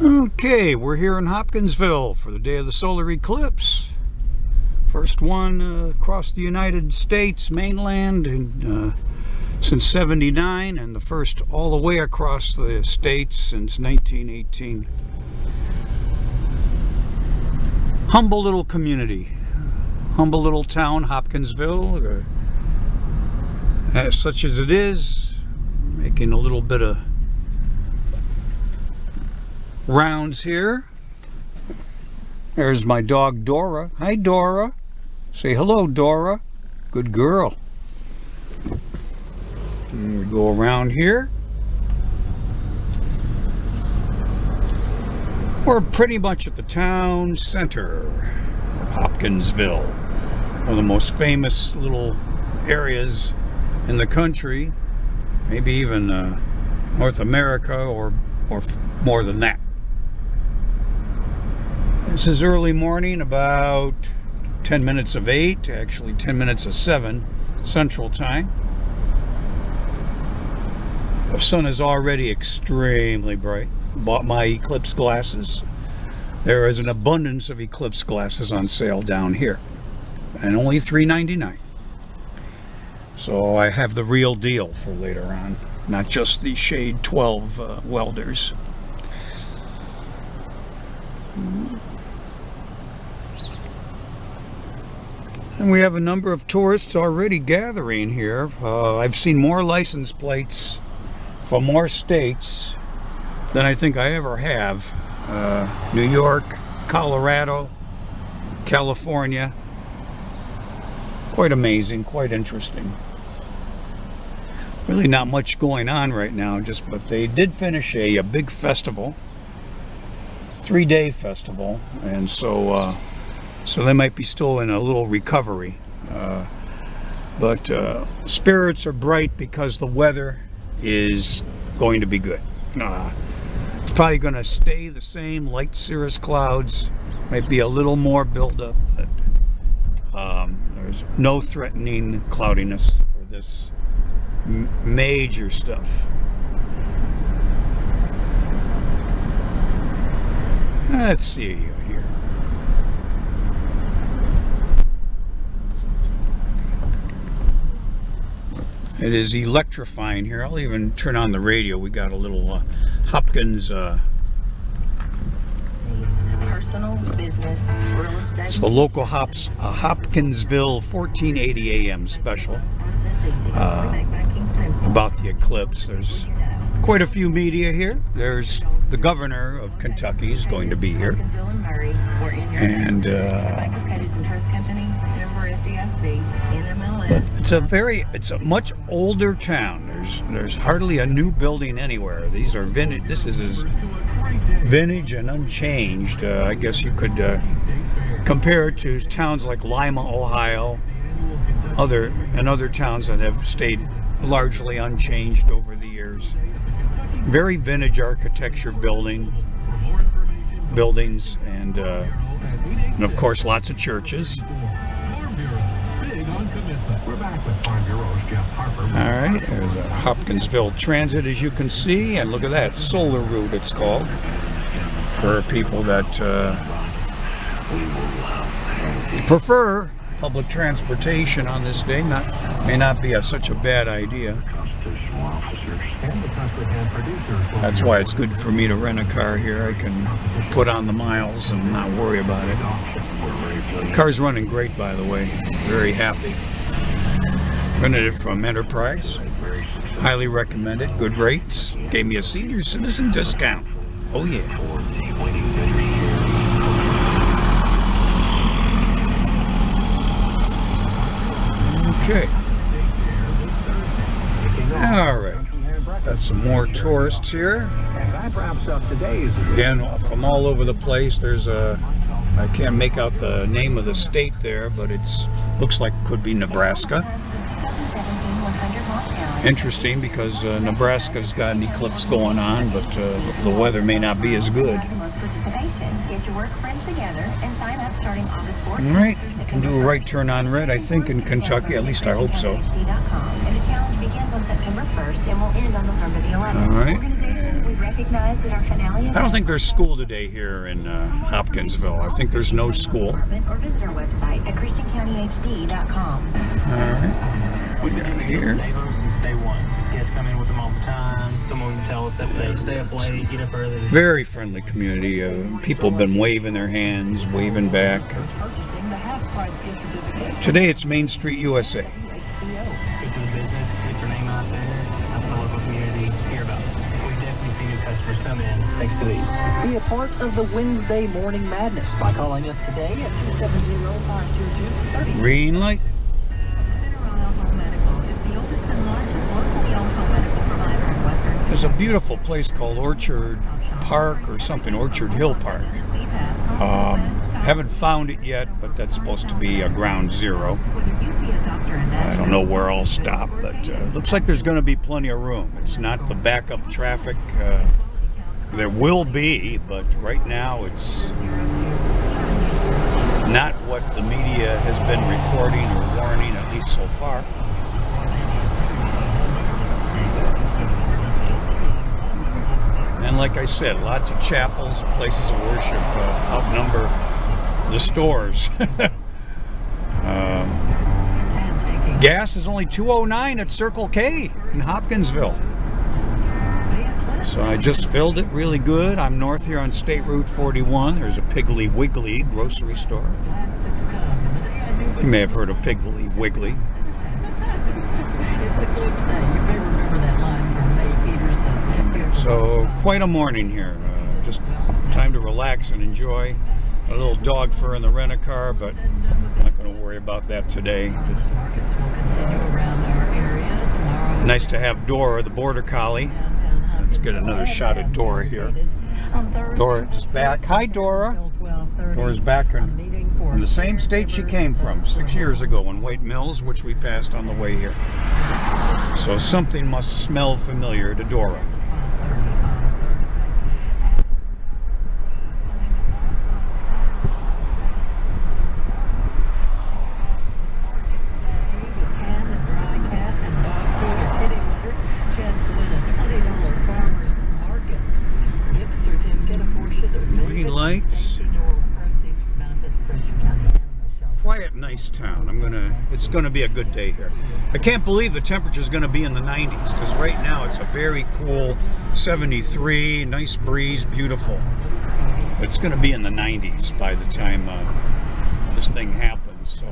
Okay, we're here in Hopkinsville for the day of the solar eclipse. First one across the United States mainland since '79, and the first all the way across the states since 1918. Humble little community, humble little town, Hopkinsville, such as it is, making a little bit of rounds here. There's my dog Dora. Hi Dora. Say hello, Dora. Good girl. And we go around here. We're pretty much at the town center of Hopkinsville, one of the most famous little areas in the country, maybe even North America, or more than that. This is early morning, about 10 minutes of 8, actually 10 minutes of 7 Central Time. The sun is already extremely bright. Bought my eclipse glasses. There is an abundance of eclipse glasses on sale down here, and only $3.99. So I have the real deal for later on, not just the shade 12 welders. And we have a number of tourists already gathering here. I've seen more license plates from more states than I think I ever have. New York, Colorado, California. Quite amazing, quite interesting. Really not much going on right now, but they did finish a big festival, 3-day festival, and so they might be still in a little recovery. But spirits are bright because the weather is going to be good. It's probably going to stay the same, light cirrus clouds, might be a little more buildup, but there's no threatening cloudiness for this major stuff. Let's see here. It is electrifying here. I'll even turn on the radio. We got a little Hopkins. Personal, business, it's the local Hopkinsville 1480 AM special about the eclipse. There's quite a few media here. There's the governor of Kentucky is going to be here, and but it's a much older town. There's hardly a new building anywhere. These are vintage. This is as vintage and unchanged. I guess you could compare it to towns like Lima, Ohio, other towns that have stayed largely unchanged over the years. Very vintage architecture buildings, and of course lots of churches. Alright, there's a Hopkinsville Transit, as you can see, and look at that, solar route it's called, for people that prefer public transportation on this day. May not be such a bad idea. That's why it's good for me to rent a car here. I can put on the miles and not worry about it. The car's running great, by the way. Very happy. Rented it from Enterprise. Highly recommended. Good rates. Gave me a senior citizen discount. Oh yeah. Okay. All right. Got some more tourists here. Again, from all over the place. There's I can't make out the name of the state there, but looks like it could be Nebraska. Interesting, because Nebraska's got an eclipse going on, but the weather may not be as good. All right, you can do a right turn on red, I think, in Kentucky. At least I hope so. All right. recognized at our finale. I don't think there's school today here in Hopkinsville. I think there's no school. Or visit our website at christiancountyd.com. Alright. We got here. Day one. Guests come in with them all the time. Someone can tell us if they stay up late, get up early. Very friendly community. People have been waving their hands, waving back. Today it's Main Street, USA. Get to the business, get your name out there, out to the local community, hear about it. We definitely see new customers come in thanks to these. Be a part of the Wednesday Morning Madness by calling us today at 270-522-30. Green light. There's a beautiful place called Orchard Park or something, Orchard Hill Park. Haven't found it yet, but that's supposed to be a ground zero. I don't know where I'll stop, but looks like there's going to be plenty of room. It's not the backup traffic. There will be, but right now it's not what the media has been reporting or warning, at least so far. And like I said, lots of chapels, places of worship outnumber the stores. Gas is only $2.09 at Circle K in Hopkinsville. So I just filled it really good. I'm north here on State Route 41. There's a Piggly Wiggly grocery store. You may have heard of Piggly Wiggly. So quite a morning here. Just time to relax and enjoy. A little dog fur in the rent-a-car, but I'm not going to worry about that today. Nice to have Dora, the border collie. Let's get another shot at Dora here. Dora is back. Hi, Dora. Dora's back in the same state she came from 6 years ago in White Mills, which we passed on the way here. So something must smell familiar to Dora. Lights. Quiet, nice town. It's gonna be a good day here. I can't believe the temperature's gonna be in the 90s, because right now it's a very cool 73, nice breeze, beautiful. It's gonna be in the 90s by the time this thing happens. So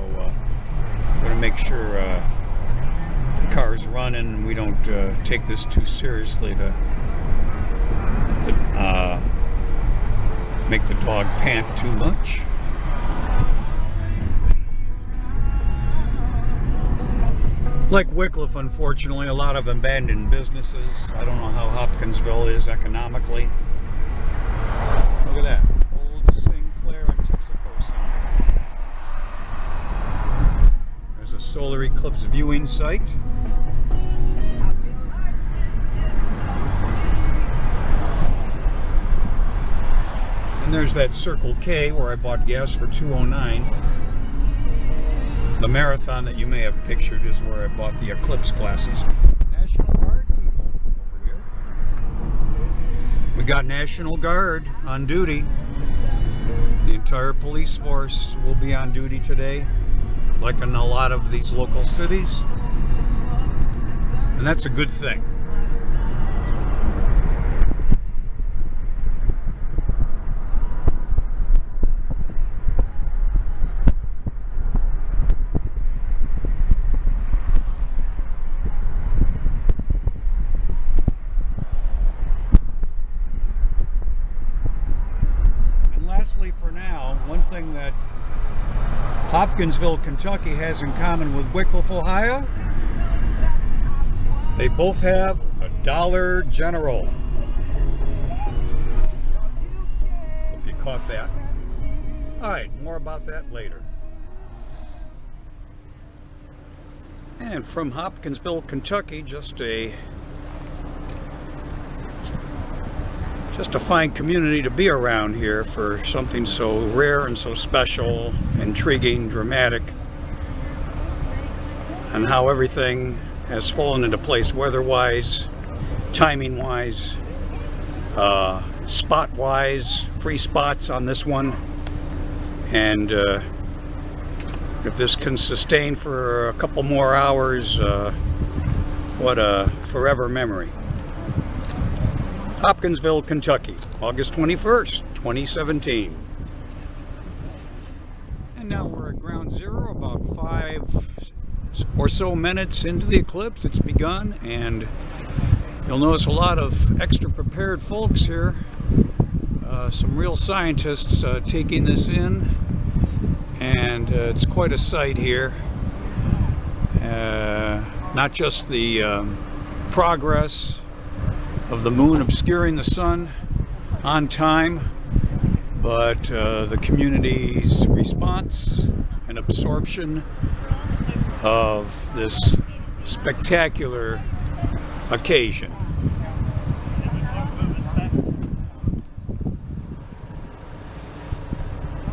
we're gonna make sure the car's running. We don't take this too seriously to make the dog pant too much. Like Wycliffe, unfortunately, a lot of abandoned businesses. I don't know how Hopkinsville is economically. Look at that. Old Sinclair and Texaco sign. There's a solar eclipse viewing site. And there's that Circle K where I bought gas for $2.09. The marathon that you may have pictured is where I bought the ECLIPSE classes. National Guard people over here. We got National Guard on duty. The entire police force will be on duty today, like in a lot of these local cities. And that's a good thing. For now, one thing that Hopkinsville, Kentucky has in common with Wycliffe, Ohio, they both have a Dollar General. Hope you caught that. Alright, more about that later. And from Hopkinsville, Kentucky, just a fine community to be around here for something so rare and so special, intriguing, dramatic, and how everything has fallen into place weather-wise, timing-wise, spot-wise, free spots on this one. And if this can sustain for a couple more hours, what a forever memory. Hopkinsville, Kentucky, August 21st, 2017. And now we're at ground zero, about 5 or so minutes into the eclipse. It's begun, and you'll notice a lot of extra prepared folks here. Some real scientists taking this in, and it's quite a sight here. Not just the progress of the moon obscuring the sun on time, but the community's response and absorption of this spectacular occasion.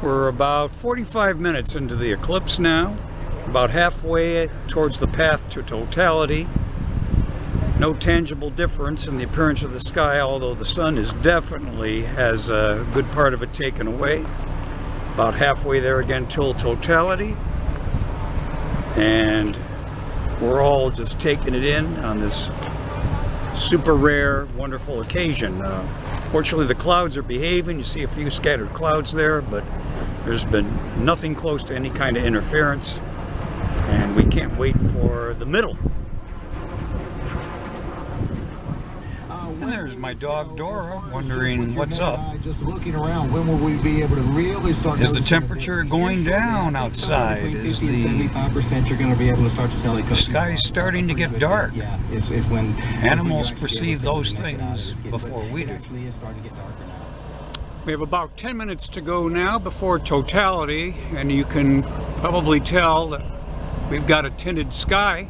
We're about 45 minutes into the eclipse now, about halfway towards the path to totality. No tangible difference in the appearance of the sky, although the sun is definitely has a good part of it taken away. About halfway there again till totality. And we're all just taking it in on this super rare, wonderful occasion. Fortunately, the clouds are behaving. You see a few scattered clouds there, but there's been nothing close to any kind of interference. And we can't wait for the middle. And there's my dog Dora, wondering what's up. Just looking around, when will we be able to really start? Is the temperature going down outside? Is the 75% you're going to be able to start to tell it. sky's starting to get dark? Yeah, it's when Animals perceive those things before we do. We have about 10 minutes to go now before totality, and you can probably tell that we've got a tinted sky,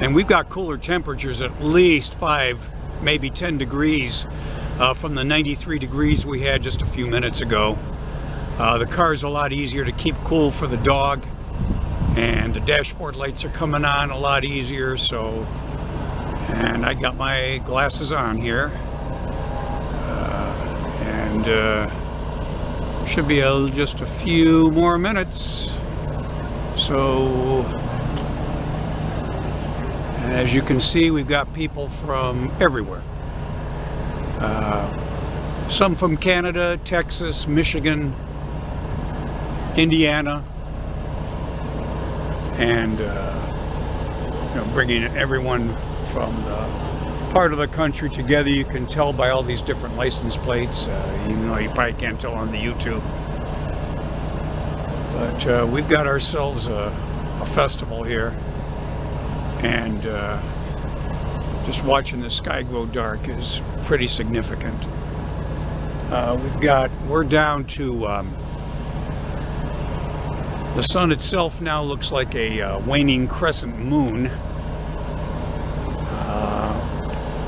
and we've got cooler temperatures, at least 5, maybe 10 degrees from the 93 degrees we had just a few minutes ago. The car's a lot easier to keep cool for the dog, and the dashboard lights are coming on a lot easier. So, and I got my glasses on here, and should be just a few more minutes. So, as you can see, we've got people from everywhere. Some from Canada, Texas, Michigan, Indiana, and bringing everyone from the part of the country together. You can tell by all these different license plates, even though you probably can't tell on the YouTube. But we've got ourselves a festival here. And just watching the sky go dark is pretty significant. We're down to the sun itself now looks like a waning crescent moon,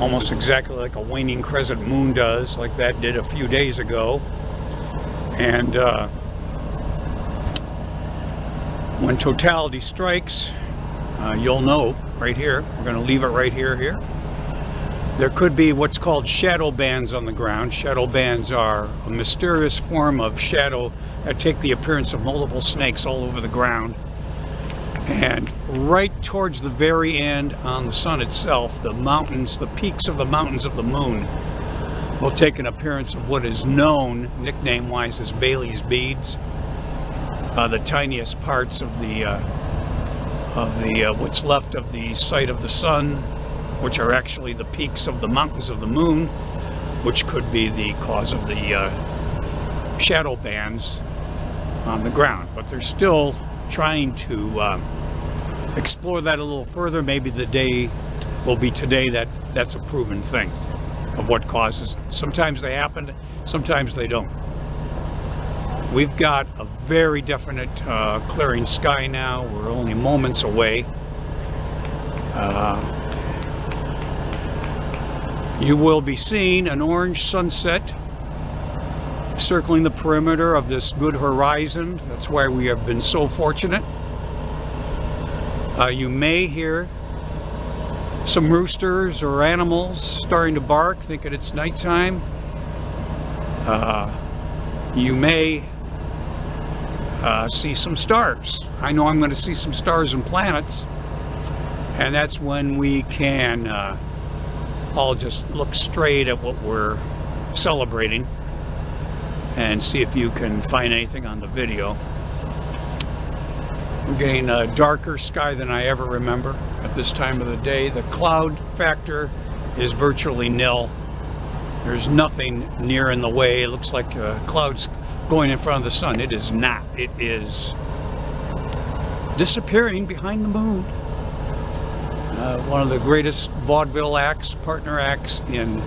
almost exactly like a waning crescent moon does, like that did a few days ago. And when totality strikes, you'll know right here. We're going to leave it right here. There could be what's called shadow bands on the ground. Shadow bands are a mysterious form of shadow that take the appearance of multiple snakes all over the ground. And right towards the very end on the sun itself, the mountains, the peaks of the mountains of the moon will take an appearance of what is known, nickname-wise, as Bailey's beads. The tiniest parts of the what's left of the sight of the sun, which are actually the peaks of the mountains of the moon, which could be the cause of the shadow bands on the ground. But they're still trying to explore that a little further. Maybe the day will be today that that's a proven thing of what causes it. Sometimes they happen, sometimes they don't. We've got a very definite clearing sky now. We're only moments away. You will be seeing an orange sunset circling the perimeter of this good horizon. That's why we have been so fortunate. You may hear some roosters or animals starting to bark, thinking it's nighttime. You may see some stars. I know I'm going to see some stars and planets, and that's when we can all just look straight at what we're celebrating and see if you can find anything on the video. We're getting a darker sky than I ever remember at this time of the day. The cloud factor is virtually nil. There's nothing near in the way. It looks like clouds going in front of the sun. It is not. It is disappearing behind the moon. One of the greatest vaudeville acts, partner acts in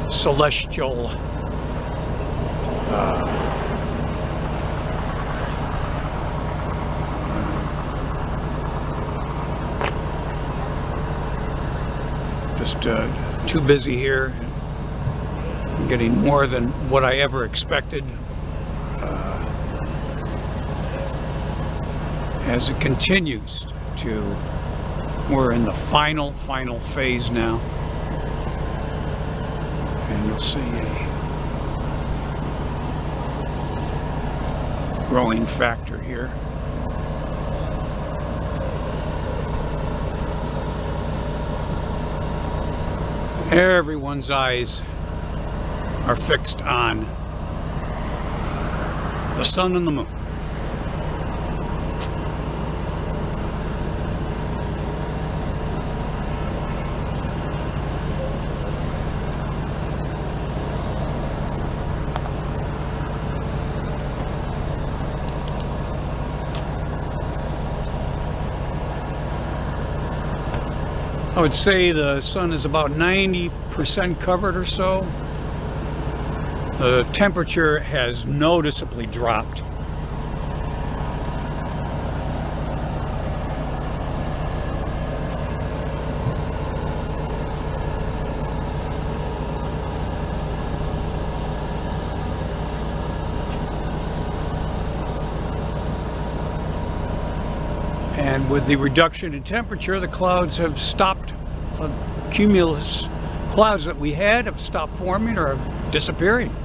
celestial just too busy here. I'm getting more than what I ever expected. As it continues to, we're in the final phase now, and you'll see a growing factor here. Everyone's eyes are fixed on the sun and the moon. I would say the sun is about 90% covered or so. The temperature has noticeably dropped. And with the reduction in temperature, the clouds have stopped. Cumulus clouds that we had have stopped forming or have disappearing.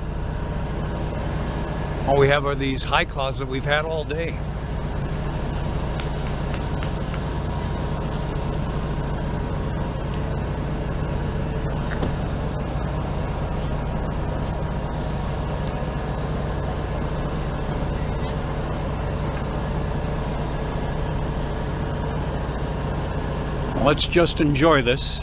All we have are these high clouds that we've had all day. Let's just enjoy this.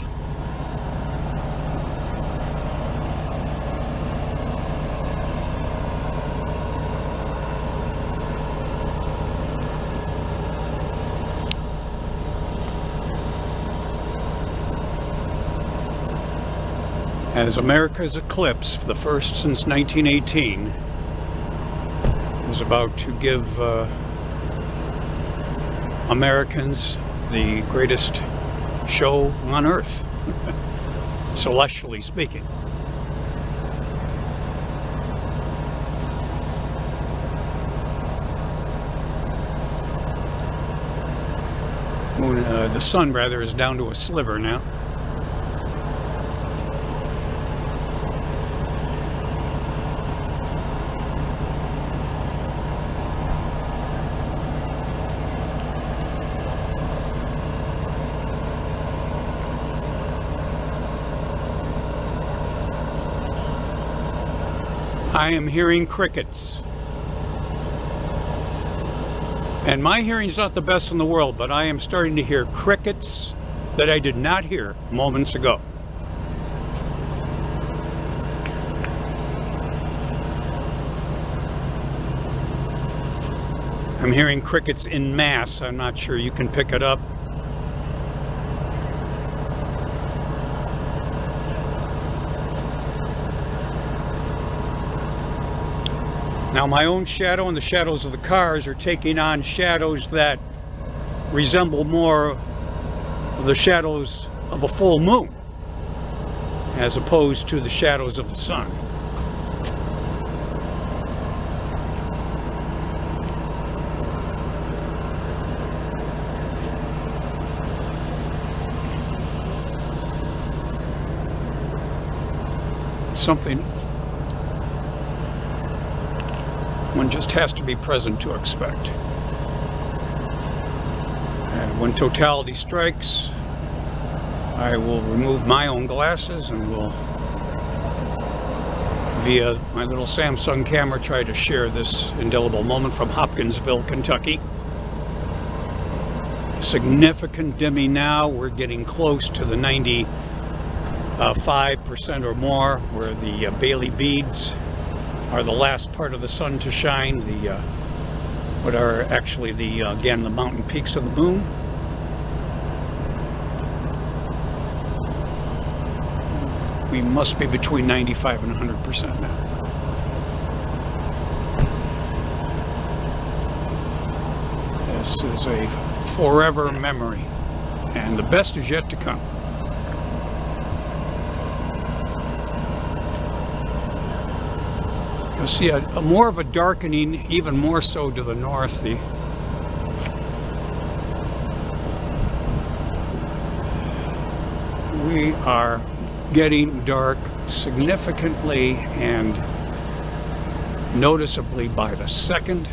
As America's eclipse, the first since 1918, is about to give Americans the greatest show on Earth, celestially speaking. The sun, rather, is down to a sliver now. I am hearing crickets. And my hearing's not the best in the world, but I am starting to hear crickets that I did not hear moments ago. I'm hearing crickets en masse. I'm not sure you can pick it up. Now my own shadow and the shadows of the cars are taking on shadows that resemble more of the shadows of a full moon as opposed to the shadows of the sun. something one just has to be present to expect. And when totality strikes, I will remove my own glasses and will, via my little Samsung camera, try to share this indelible moment from Hopkinsville, Kentucky. Significant dimming now. We're getting close to the 95% or more, where the Bailey beads are the last part of the sun to shine. The what are actually the again the mountain peaks of the moon. We must be between 95 and 100% now. This is a forever memory, and the best is yet to come. You'll see a more of a darkening, even more so to the north. We are getting dark significantly and noticeably by the second,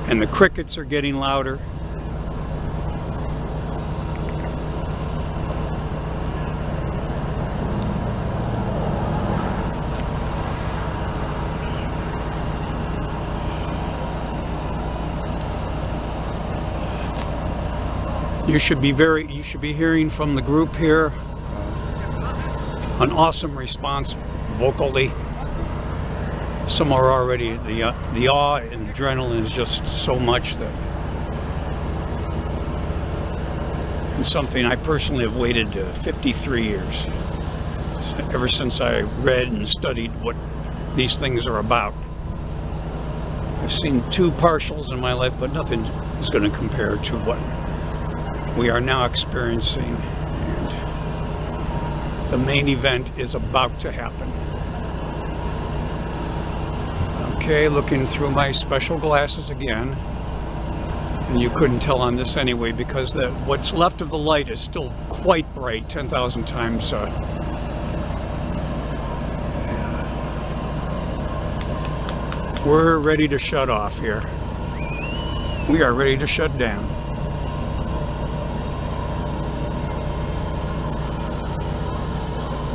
and the crickets are getting louder. You should be hearing from the group here an awesome response vocally. Some are already, the awe and adrenaline is just so much that, and something I personally have waited 53 years, ever since I read and studied what these things are about. I've seen 2 partials in my life, but nothing is going to compare to what we are now experiencing, and the main event is about to happen. Okay, looking through my special glasses again, and you couldn't tell on this anyway because what's left of the light is still quite bright, 10,000 times. We're ready to shut off here. We are ready to shut down.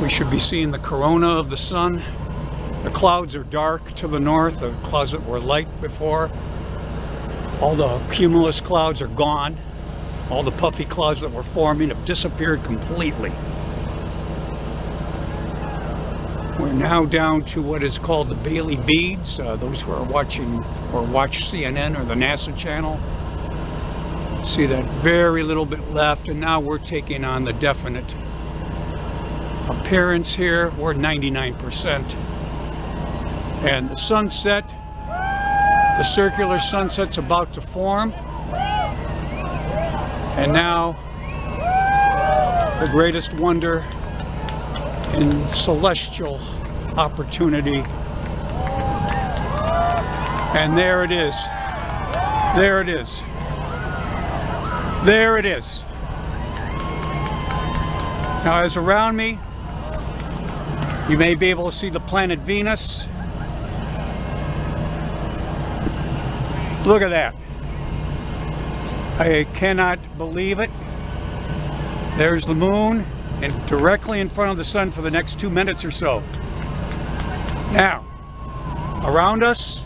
We should be seeing the corona of the sun. The clouds are dark to the north, the clouds that were light before. All the cumulus clouds are gone. All the puffy clouds that were forming have disappeared completely. We're now down to what is called the Bailey beads. Those who are watching or watch CNN or the NASA channel see that very little bit left, and now we're taking on the definite appearance here. We're 99%. And the sunset, the circular sunset's about to form. And now the greatest wonder in celestial opportunity. And there it is. There it is. There it is. Now, as around me, you may be able to see the planet Venus. Look at that. I cannot believe it. There's the moon, and directly in front of the sun for the next 2 minutes or so. Now, around us,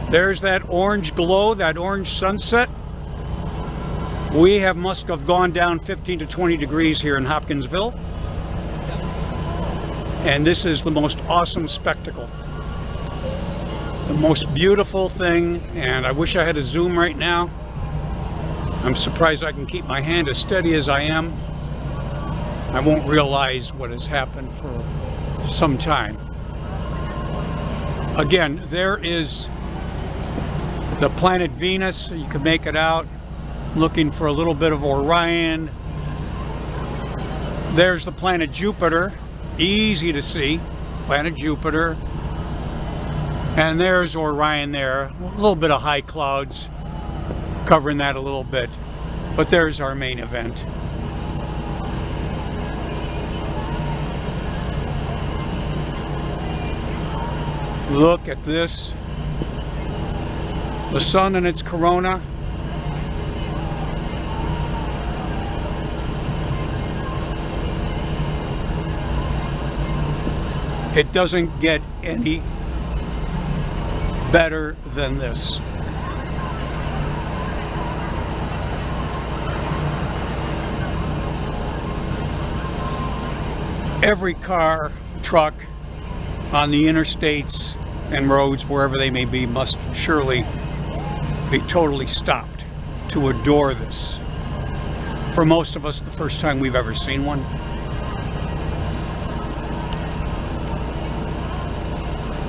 there's that orange glow, that orange sunset. We must have gone down 15 to 20 degrees here in Hopkinsville. And this is the most awesome spectacle. The most beautiful thing, and I wish I had a zoom right now. I'm surprised I can keep my hand as steady as I am. I won't realize what has happened for some time. Again, there is the planet Venus. You can make it out. Looking for a little bit of Orion. There's the planet Jupiter. Easy to see. Planet Jupiter. And there's Orion there. A little bit of high clouds covering that a little bit. But there's our main event. Look at this. The sun and its corona. It doesn't get any better than this. Every car, truck on the interstates and roads, wherever they may be, must surely be totally stopped to adore this. For most of us, the first time we've ever seen one.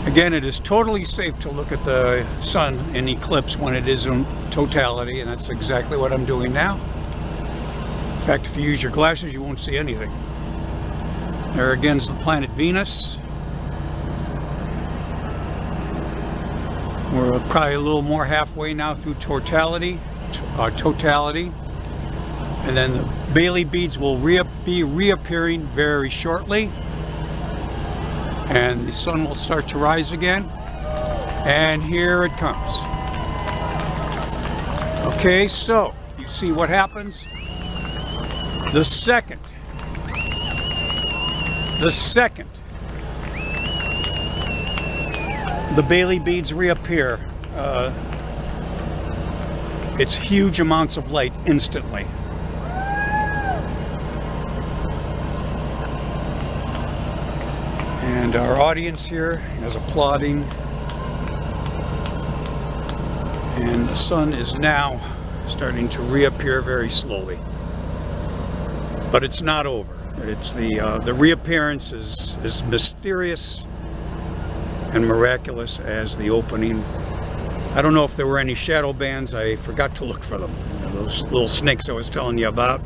Again, it is totally safe to look at the sun in eclipse when it is in totality, and that's exactly what I'm doing now. In fact, if you use your glasses, you won't see anything. There again is the planet Venus. We're probably a little more halfway now through totality. And then the Bailey beads will be reappearing very shortly. And the sun will start to rise again. And here it comes. Okay, so you see what happens? The second the Bailey beads reappear, it's huge amounts of light instantly. And our audience here is applauding. And the sun is now starting to reappear very slowly. But it's not over. It's the reappearance is as mysterious and miraculous as the opening. I don't know if there were any shadow bands. I forgot to look for them. You know, those little snakes I was telling you about.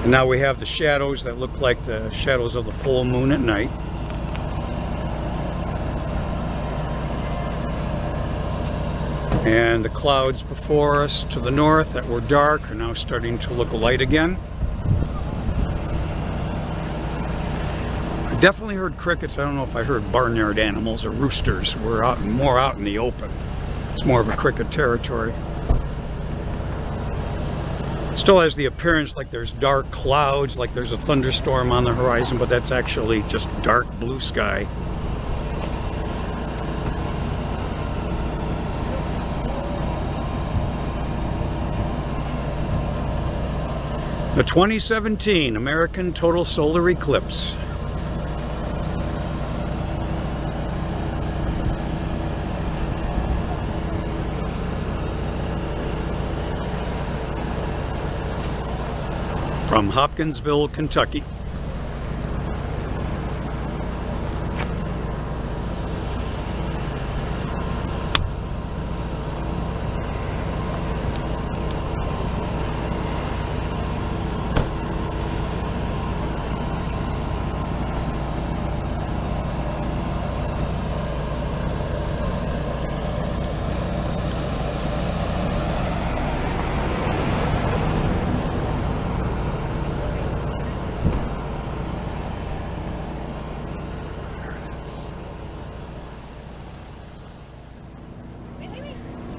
And now we have the shadows that look like the shadows of the full moon at night. And the clouds before us to the north that were dark are now starting to look light again. I definitely heard crickets. I don't know if I heard barnyard animals or roosters. We're more out in the open. It's more of a cricket territory. Still has the appearance like there's dark clouds, like there's a thunderstorm on the horizon, but that's actually just dark blue sky. The 2017 American Total Solar Eclipse. From Hopkinsville, Kentucky.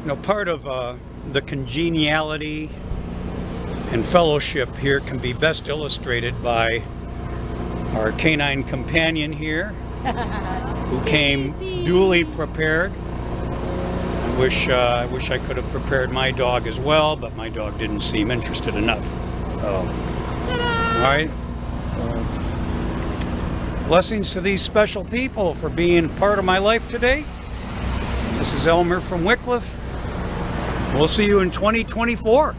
You know, part of the congeniality and fellowship here can be best illustrated by our canine companion here, who came duly prepared. I wish I could have prepared my dog as well, but my dog didn't seem interested enough. All right. Blessings to these special people for being part of my life today. This is Elmer from Wycliffe. We'll see you in 2024.